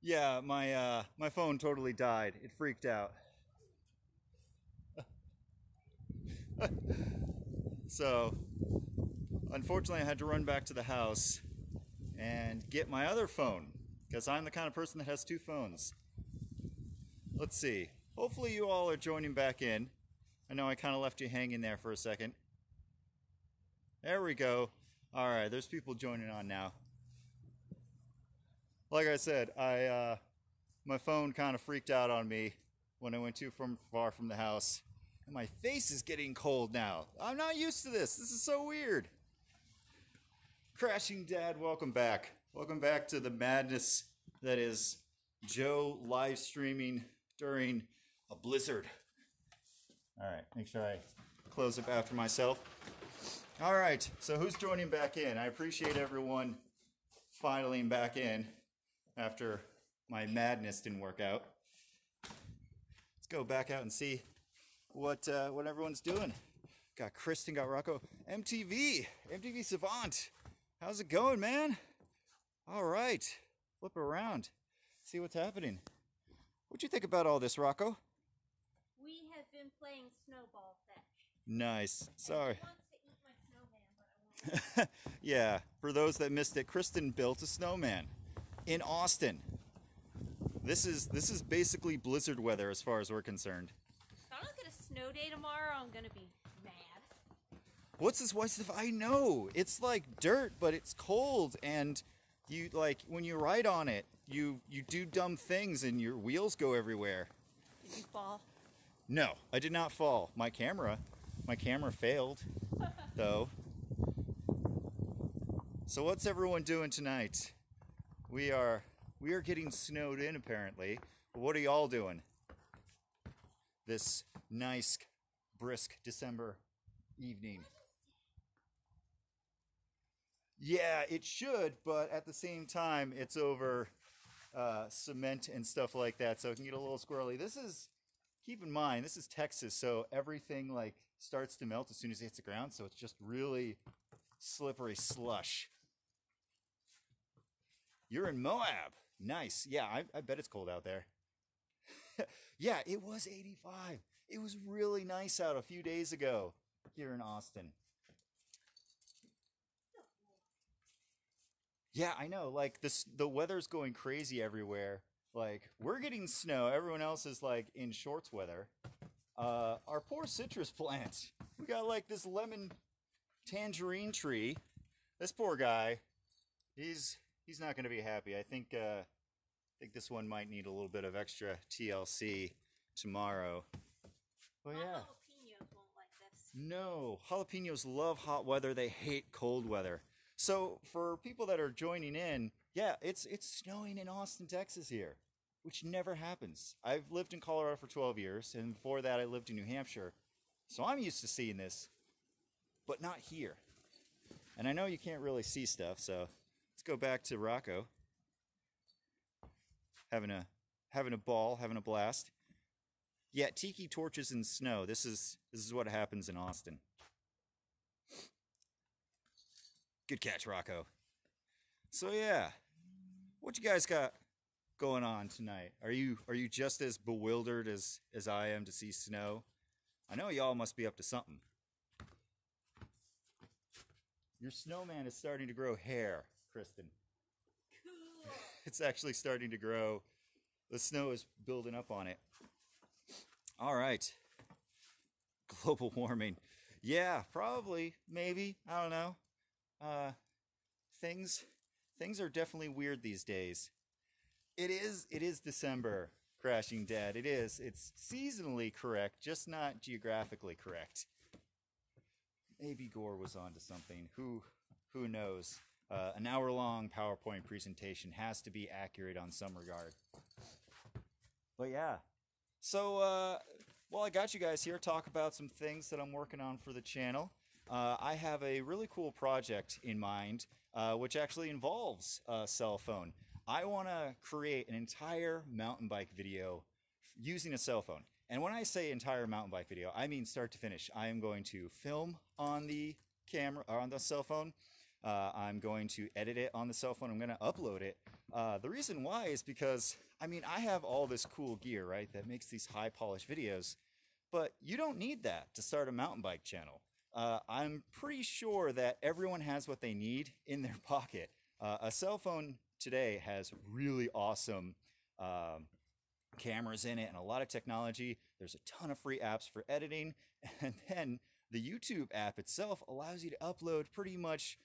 Yeah, my phone totally died. It freaked out. So, unfortunately, I had to run back to the house and get my other phone because I'm the kind of person that has two phones. Let's see. Hopefully, you all are joining back in. I know I kind of left you hanging there for a second. There we go. All right, there's people joining on now. Like I said, my phone kind of freaked out on me when I went too far from the house. And my face is getting cold now. I'm not used to this. This is so weird. Crashing Dad, welcome back. Welcome back to the madness that is Joe live streaming during a blizzard. All right, make sure I close up after myself. All right, so who's joining back in? I appreciate everyone filing back in after my madness didn't work out. Let's go back out and see what everyone's doing. Got Kristen, got Rocco, MTV Savant. How's it going, man? All right, flip around, see what's happening. What'd you think about all this, Rocco? We have been playing snowball fetch. Nice. Sorry. He wants to eat my snowman, but I won't. Yeah, for those that missed it, Kristen built a snowman in Austin. This is basically blizzard weather as far as we're concerned. If I don't get a snow day tomorrow, I'm gonna be mad. What's this white stuff? I know. It's like dirt, but it's cold, and you like when you ride on it, you do dumb things and your wheels go everywhere. Did you fall? No, I did not fall. My camera failed, though. So what's everyone doing tonight? We are getting snowed in apparently. What are y'all doing? This nice, brisk December evening. Yeah, it should, but at the same time, it's over cement and stuff like that, so it can get a little squirrely. Keep in mind, this is Texas, so everything like starts to melt as soon as it hits the ground, so it's just really slippery slush. You're in Moab. Nice. Yeah, I bet it's cold out there. Yeah, it was 85. It was really nice out a few days ago here in Austin. Yeah, I know. Like the weather's going crazy everywhere. Like we're getting snow. Everyone else is like in shorts weather. Our poor citrus plants. We got like this lemon tangerine tree. This poor guy. He's not going to be happy. I think this one might need a little bit of extra TLC tomorrow. But yeah. Jalapenos won't like this. No, jalapenos love hot weather. They hate cold weather. So for people that are joining in, yeah, it's snowing in Austin, Texas here, which never happens. I've lived in Colorado for 12 years, and before that I lived in New Hampshire. So I'm used to seeing this, but not here. And I know you can't really see stuff, so let's go back to Rocco. Having a ball, having a blast. Yeah, tiki torches and snow. This is what happens in Austin. Good catch, Rocco. So yeah, what you guys got going on tonight? Are you just as bewildered as I am to see snow? I know y'all must be up to something. Your snowman is starting to grow hair, Kristen. Cool. It's actually starting to grow. The snow is building up on it. All right. Global warming. Yeah, probably, maybe. I don't know. Things are definitely weird these days. It is December, Crashing Dad. It is. It's seasonally correct, just not geographically correct. Maybe Gore was onto something. Who knows? An hour-long PowerPoint presentation has to be accurate on some regard. But yeah. So, well, I got you guys here. Talk about some things that I'm working on for the channel. I have a really cool project in mind, which actually involves a cell phone. I want to create an entire mountain bike video using a cell phone. And when I say entire mountain bike video, I mean start to finish. I am going to film on the camera or on the cell phone. I'm going to edit it on the cell phone. I'm going to upload it The reason why is because, I mean, I have all this cool gear, right, that makes these high polished videos, but you don't need that to start a mountain bike channel. I'm pretty sure that everyone has what they need in their pocket. A cell phone today has really awesome um, cameras in it and a lot of technology. There's a ton of free apps for editing. And then the YouTube app itself allows you to upload pretty much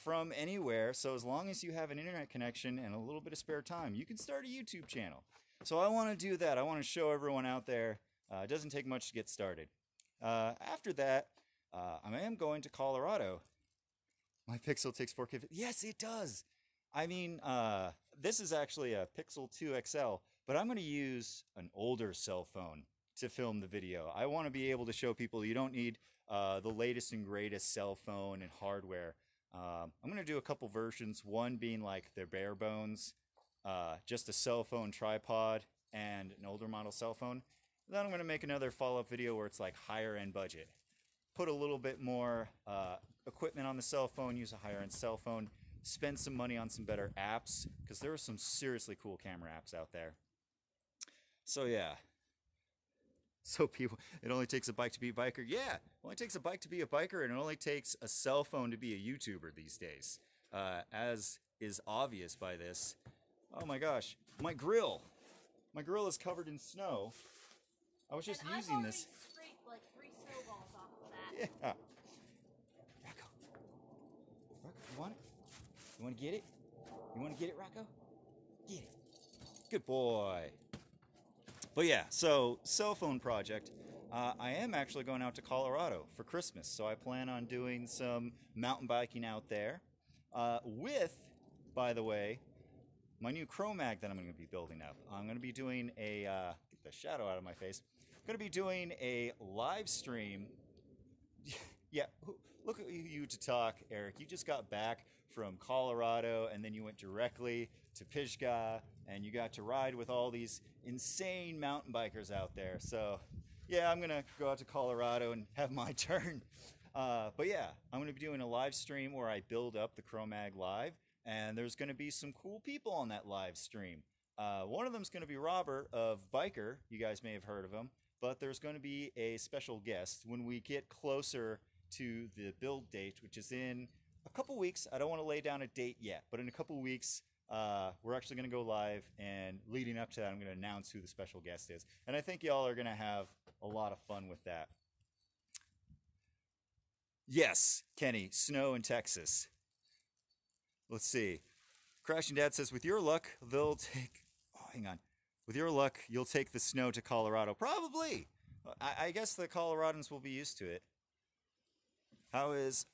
from anywhere. So as long as you have an internet connection and a little bit of spare time, you can start a YouTube channel. So I want to do that. I want to show everyone out there. It doesn't take much to get started. After that, I am going to Colorado. My Pixel takes 4K. Yes, it does. I mean, this is actually a Pixel 2 XL, but I'm going to use an older cell phone to film the video. I want to be able to show people you don't need the latest and greatest cell phone and hardware. I'm going to do a couple versions, one being like their bare bones, just a cell phone tripod and an older model cell phone. Then I'm going to make another follow-up video where it's like higher end budget. Put a little bit more equipment on the cell phone, use a higher end cell phone, spend some money on some better apps, because there are some seriously cool camera apps out there. So yeah. So people, it only takes a bike to be a biker. Yeah, it only takes a bike to be a biker, and it only takes a cell phone to be a YouTuber these days. As is obvious by this. Oh my gosh, my grill. My grill is covered in snow. I was just using this. Scraped like 3 snowballs off of that. Yeah. Rocco. Rocco, you want it? You want to get it? You want to get it, Rocco? Get it. Good boy. But yeah, so cell phone project. I am actually going out to Colorado for Christmas, so I plan on doing some mountain biking out there with, by the way, my new Chromag that I'm going to be building up. I'm going to be doing a, get the shadow out of my face, I'm going to be doing a live stream. Yeah, look at you to talk, Eric. You just got back from Colorado, and then you went directly to Pisgah, and you got to ride with all these insane mountain bikers out there. So, yeah, I'm going to go out to Colorado and have my turn. But yeah, I'm going to be doing a live stream where I build up the Chromag live, and there's going to be some cool people on that live stream. One of them is going to be Robert of Biker. You guys may have heard of him. But there's going to be a special guest when we get closer to the build date, which is in a couple weeks. I don't want to lay down a date yet, but in a couple weeks, we're actually going to go live, and leading up to that, I'm going to announce who the special guest is. And I think y'all are going to have a lot of fun with that. Yes, Kenny, snow in Texas. Let's see. Crashing Dad says, with your luck, they'll take... Oh, hang on. With your luck, you'll take the snow to Colorado. Probably. I guess the Coloradans will be used to it. How is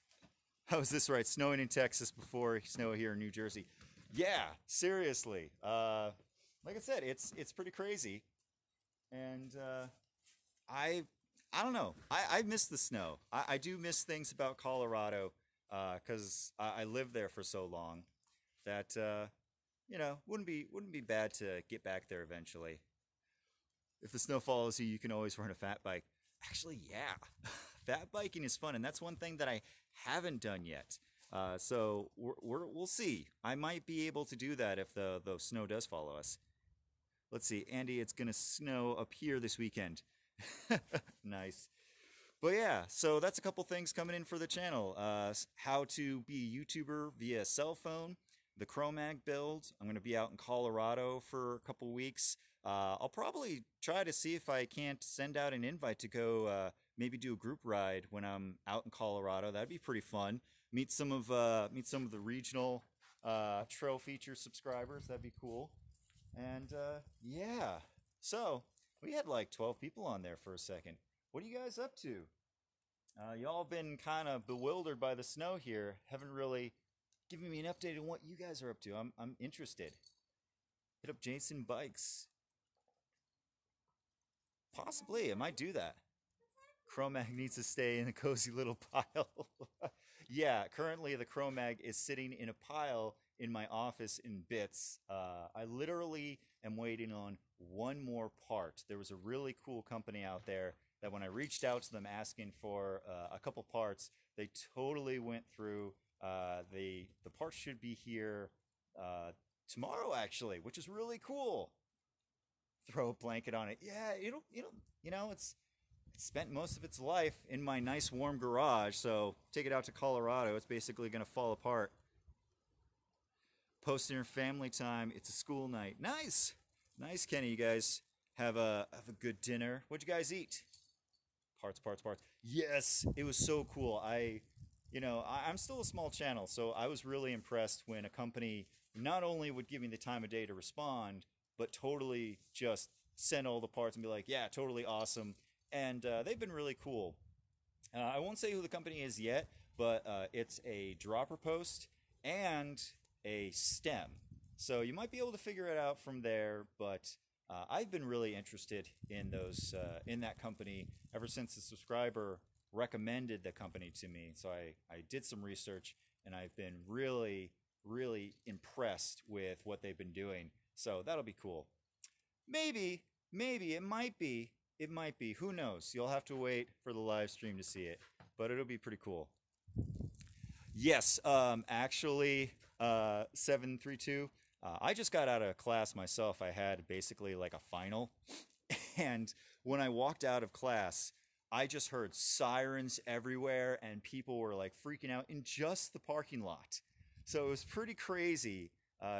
this right? Snowing in Texas before snow here in New Jersey. Yeah, seriously. Like I said, it's pretty crazy. And I don't know. I miss the snow. I do miss things about Colorado because I lived there for so long that you know, wouldn't be bad to get back there eventually. If the snow follows you, you can always rent a fat bike. Actually, yeah, fat biking is fun, and that's one thing that I haven't done yet. So we'll see. I might be able to do that if the snow does follow us. Let's see, Andy, it's gonna snow up here this weekend. Nice. But yeah, so that's a couple things coming in for the channel. How to be a YouTuber via cell phone. The Chromag build. I'm going to be out in Colorado for a couple weeks. I'll probably try to see if I can't send out an invite to go maybe do a group ride when I'm out in Colorado. That'd be pretty fun. Meet some of the regional Trail Feature subscribers. That'd be cool. And yeah, so we had like 12 people on there for a second. What are you guys up to? Y'all been kind of bewildered by the snow here. Haven't really giving me an update on what you guys are up to. I'm interested. Hit up Jason Bikes. Possibly, I might do that. Chromag needs to stay in a cozy little pile. Yeah, currently the Chromag is sitting in a pile in my office in bits. I literally am waiting on one more part. There was a really cool company out there that when I reached out to them asking for a couple parts, they totally went through. The parts should be here tomorrow actually, which is really cool. Throw a blanket on it. Yeah, it's spent most of its life in my nice warm garage, so take it out to Colorado, it's basically going to fall apart. Post dinner family time. It's a school night. Nice, nice, Kenny. You guys have a good dinner. What'd you guys eat? Parts, parts, parts. Yes, it was so cool. I'm still a small channel, so I was really impressed when a company not only would give me the time of day to respond, but totally just send all the parts and be like, yeah, totally awesome. And they've been really cool. I won't say who the company is yet, but it's a dropper post and a stem. So you might be able to figure it out from there, but I've been really interested in those in that company ever since the subscriber recommended the company to me. So I did some research and I've been really, really impressed with what they've been doing. So that'll be cool. Maybe it might be. Who knows? You'll have to wait for the live stream to see it, but it'll be pretty cool. Yes, actually, 732. I just got out of class myself. I had basically like a final, and when I walked out of class, I just heard sirens everywhere, and people were like freaking out in just the parking lot. So it was pretty crazy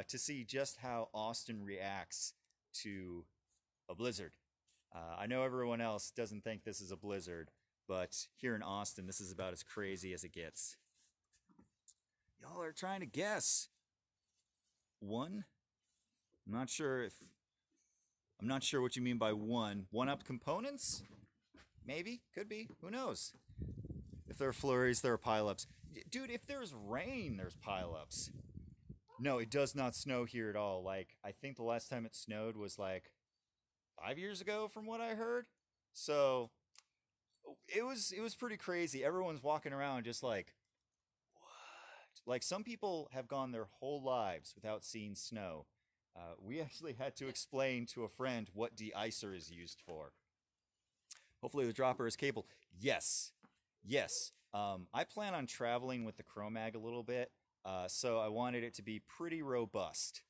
to see just how Austin reacts to a blizzard. I know everyone else doesn't think this is a blizzard, but here in Austin, this is about as crazy as it gets. Y'all are trying to guess. One? I'm not sure what you mean by one. One-up components? Maybe, could be, who knows? If there are flurries, there are pileups. Dude, if there's rain, there's pileups. No, it does not snow here at all. Like, I think the last time it snowed was like 5 years ago from what I heard. So it was pretty crazy. Everyone's walking around just like, what? Like some people have gone their whole lives without seeing snow. We actually had to explain to a friend what de-icer is used for. Hopefully the dropper is cable. Yes. I plan on traveling with the Chromag a little bit, so I wanted it to be pretty robust.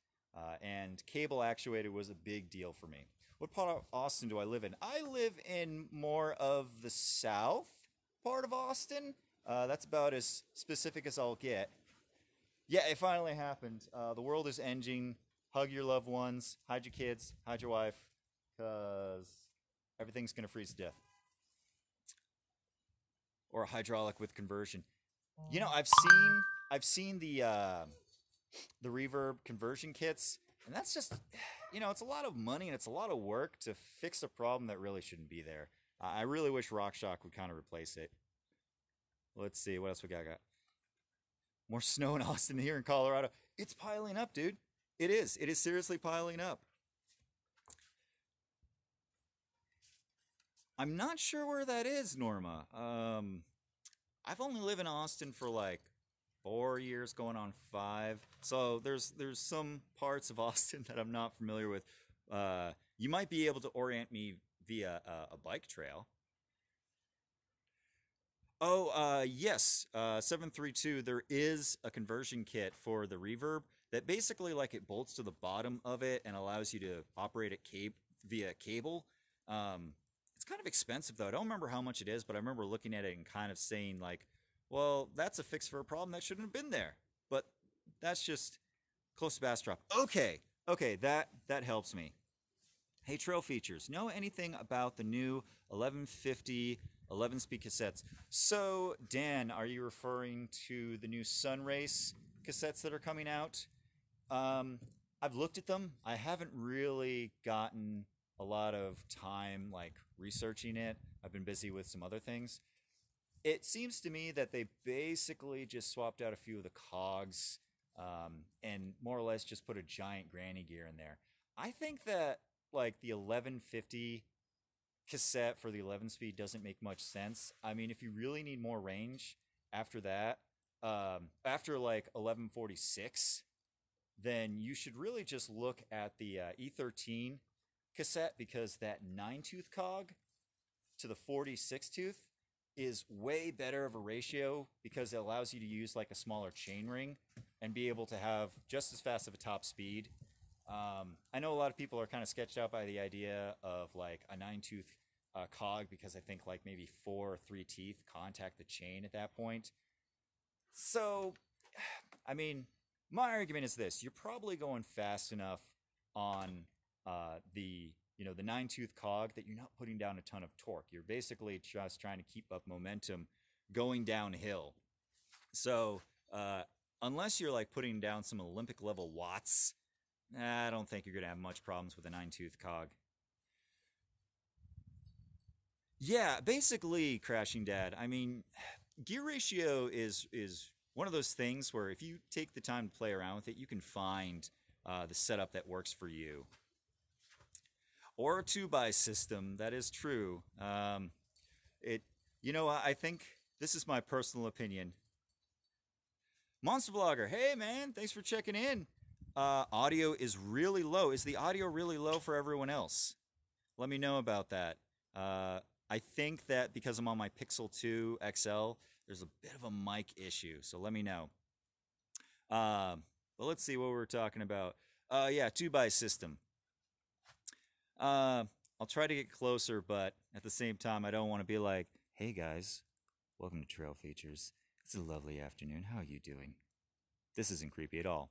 And cable actuated was a big deal for me. What part of Austin do I live in? I live in more of the south part of Austin. That's about as specific as I'll get. Yeah, it finally happened. The world is ending. Hug your loved ones. Hide your kids. Hide your wife. Because everything's going to freeze to death. Or a hydraulic with conversion. You know, I've seen the reverb conversion kits, and that's just, it's a lot of money and it's a lot of work to fix a problem that really shouldn't be there. I really wish RockShox would kind of replace it. Let's see, what else we got? More snow in Austin than here in Colorado. It's piling up, dude. It is seriously piling up. I'm not sure where that is, Norma. I've only lived in Austin for like 4 years, going on 5. So there's some parts of Austin that I'm not familiar with. You might be able to orient me via a bike trail. Oh, yes, 732. There is a conversion kit for the reverb that basically like it bolts to the bottom of it and allows you to operate it via cable. It's kind of expensive though. I don't remember how much it is, but I remember looking at it and kind of saying like, well, that's a fix for a problem that shouldn't have been there. But that's just close to Bastrop. Okay, that helps me. Hey, trail features. Know anything about the new 1150 11-speed cassettes? So, Dan, are you referring to the new Sunrace cassettes that are coming out? I've looked at them. I haven't really gotten a lot of time like researching it. I've been busy with some other things. It seems to me that they basically just swapped out a few of the cogs and more or less just put a giant granny gear in there. I think that like the 1150 cassette for the 11-speed doesn't make much sense. I mean, if you really need more range after that, after like 1146, then you should really just look at the E13 cassette, because that 9-tooth cog to the 46-tooth is way better of a ratio because it allows you to use like a smaller chain ring and be able to have just as fast of a top speed. I know a lot of people are kind of sketched out by the idea of like a 9-tooth cog because I think like maybe 4 or 3 teeth contact the chain at that point. So, I mean, my argument is this: you're probably going fast enough on the 9-tooth cog that you're not putting down a ton of torque. You're basically just trying to keep up momentum going downhill. So, unless you're like putting down some Olympic level watts, I don't think you're going to have much problems with a 9-tooth cog. Yeah, basically, Crashing Dad. I mean, gear ratio is one of those things where if you take the time to play around with it, you can find the setup that works for you. Or a 2x system, that is true. I think this is my personal opinion. Monster Vlogger, hey man, thanks for checking in. Audio is really low. Is the audio really low for everyone else? Let me know about that. I think that because I'm on my Pixel 2 XL, there's a bit of a mic issue, so let me know. But let's see what we're talking about. Yeah, 2x system. I'll try to get closer, but at the same time, I don't want to be like, hey guys, welcome to Trail Features. It's a lovely afternoon. How are you doing? This isn't creepy at all.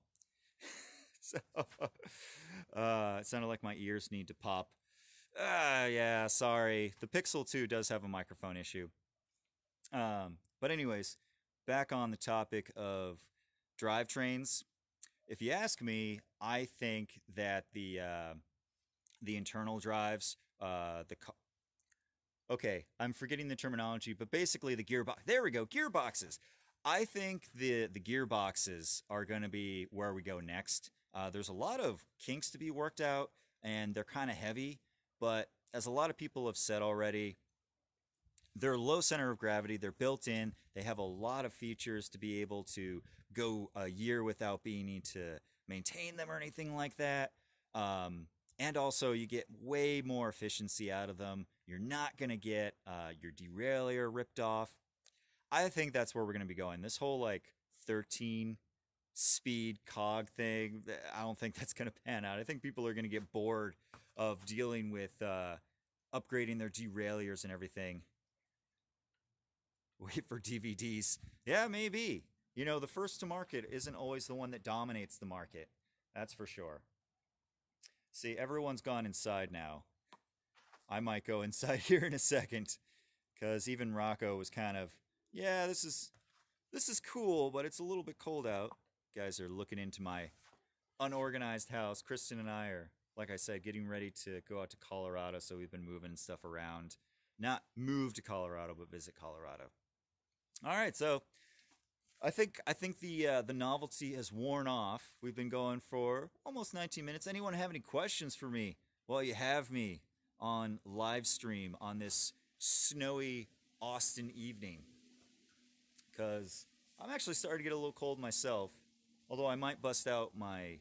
So, it sounded like my ears need to pop. Yeah, sorry. The Pixel 2 does have a microphone issue. But anyways, back on the topic of drivetrains. If you ask me, I think that the internal drives, okay, I'm forgetting the terminology, but basically the gearbox. There we go, gearboxes. I think the gearboxes are going to be where we go next. There's a lot of kinks to be worked out, and they're kind of heavy. But as a lot of people have said already, they're low center of gravity. They're built in. They have a lot of features to be able to go a year without needing to maintain them or anything like that. And also, you get way more efficiency out of them. You're not going to get your derailleur ripped off. I think that's where we're going to be going. This whole like 13 speed cog thing, I don't think that's going to pan out. I think people are going to get bored of dealing with upgrading their derailleurs and everything. Wait for DVDs. Yeah, maybe. You know, the first to market isn't always the one that dominates the market. That's for sure. See, everyone's gone inside now. I might go inside here in a second, because even Rocco was kind of, yeah, this is cool, but it's a little bit cold out. Guys are looking into my unorganized house. Kristen and I are, like I said, getting ready to go out to Colorado, so we've been moving stuff around. Not move to Colorado, but visit Colorado. All right, so I think the novelty has worn off. We've been going for almost 19 minutes. Anyone have any questions for me? Well, you have me on live stream on this snowy Austin evening, because I'm actually starting to get a little cold myself, although I might bust out my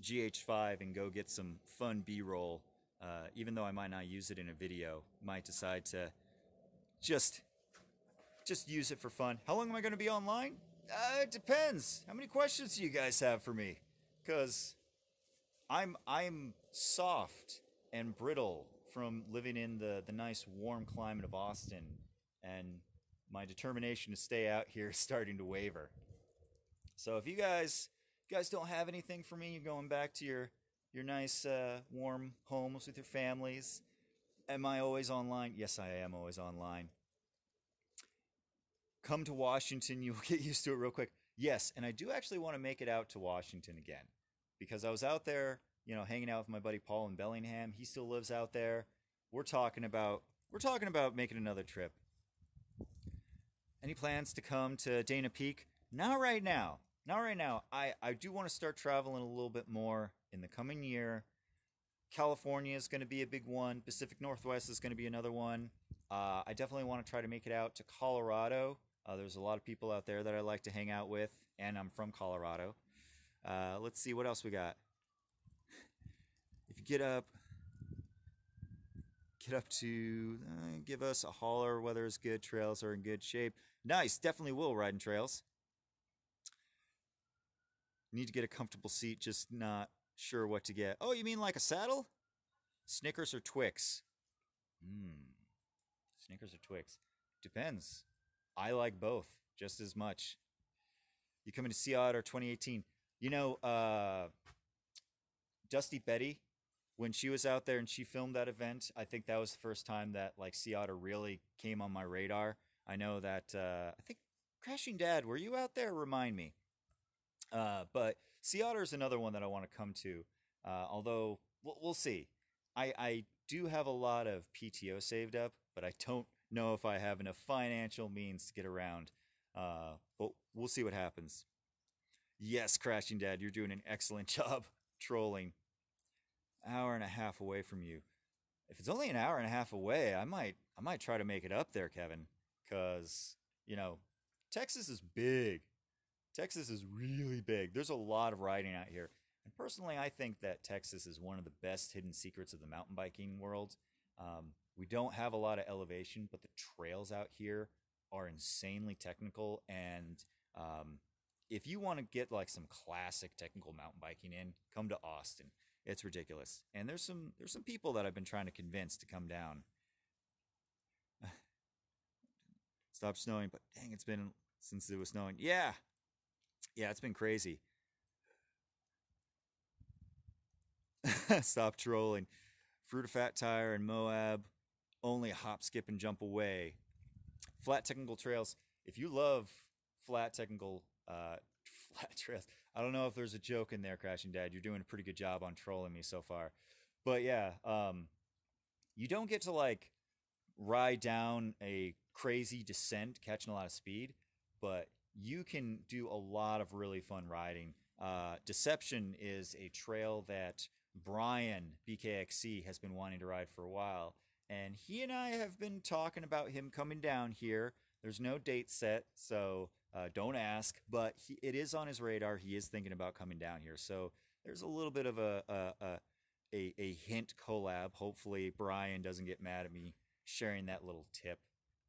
GH5 and go get some fun B-roll, even though I might not use it in a video. Might decide to just use it for fun. How long am I going to be online? It depends. How many questions do you guys have for me? Because I'm soft and brittle from living in the nice warm climate of Austin, and my determination to stay out here is starting to waver. So if you guys don't have anything for me, you're going back to your nice warm homes with your families. Am I always online? Yes, I am always online. Come to Washington, you'll get used to it real quick. Yes, and I do actually want to make it out to Washington again, because I was out there, hanging out with my buddy Paul in Bellingham. He still lives out there. We're talking about making another trip. Any plans to come to Dana Peak? Not right now. I do want to start traveling a little bit more in the coming year. California is going to be a big one. Pacific Northwest is going to be another one. I definitely want to try to make it out to Colorado. There's a lot of people out there that I like to hang out with, and I'm from Colorado. Let's see what else we got. If you get up to give us a holler. Weather is good. Trails are in good shape. Nice. Definitely will ride in trails. Need to get a comfortable seat, just not sure what to get. Oh, you mean like a saddle? Snickers or Twix? Hmm. Snickers or Twix? Depends. I like both just as much. You coming to Sea Otter 2018? You know, Dusty Betty, when she was out there and she filmed that event, I think that was the first time that like Sea Otter really came on my radar. I know that I think Crashing Dad, were you out there? Remind me. But Sea Otter is another one that I want to come to. Although we'll see. I do have a lot of PTO saved up, but I don't know if I have enough financial means to get around. But we'll see what happens. Yes, Crashing Dad, you're doing an excellent job trolling. Hour and a half away from you. If it's only an hour and a half away, I might try to make it up there, Kevin. Cause, you know, Texas is big. Texas is really big. There's a lot of riding out here. And personally, I think that Texas is one of the best hidden secrets of the mountain biking world. We don't have a lot of elevation, but the trails out here are insanely technical. And if you want to get like some classic technical mountain biking in, come to Austin. It's ridiculous. And there's some people that I've been trying to convince to come down. Stop snowing, but dang, it's been since it was snowing. Yeah. Yeah, it's been crazy. Stop trolling. Fruit of Fat Tire and Moab, only a hop, skip, and jump away. Flat technical trails. If you love flat technical flat trails, I don't know if there's a joke in there, Crashing Dad. You're doing a pretty good job on trolling me so far. But yeah, you don't get to like ride down a crazy descent, catching a lot of speed, but you can do a lot of really fun riding. Deception is a trail that Brian BKXC has been wanting to ride for a while, and he and I have been talking about him coming down here. There's no date set, so don't ask, but it is on his radar. He is thinking about coming down here, so there's a little bit of a hint collab. Hopefully, Brian doesn't get mad at me sharing that little tip,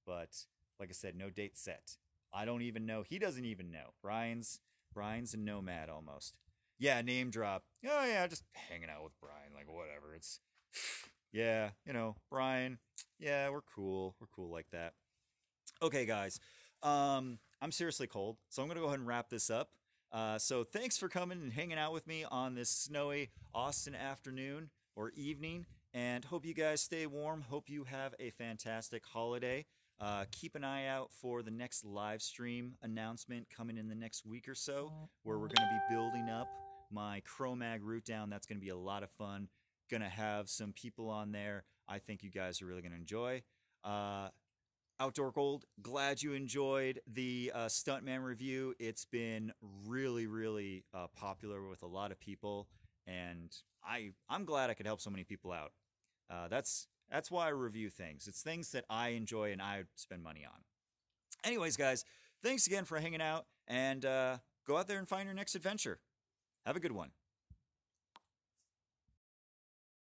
but like I said, no date set. I don't even know. He doesn't even know. Brian's a nomad almost. Yeah, name drop. Oh yeah, just hanging out with Brian, like whatever. It's yeah, Brian. Yeah, we're cool. We're cool like that. Okay, guys. I'm seriously cold, so I'm gonna go ahead and wrap this up. So thanks for coming and hanging out with me on this snowy Austin afternoon or evening, and hope you guys stay warm. Hope you have a fantastic holiday. Keep an eye out for the next live stream announcement coming in the next week or so, where we're going to be building up my Chromag route down. That's going to be a lot of fun. Going to have some people on there I think you guys are really going to enjoy. Outdoor Gold, glad you enjoyed the Stuntman review. It's been really, really popular with a lot of people, and I'm glad I could help so many people out. That's why I review things. It's things that I enjoy and I spend money on. Anyways, guys, thanks again for hanging out, and go out there and find your next adventure. Have a good one.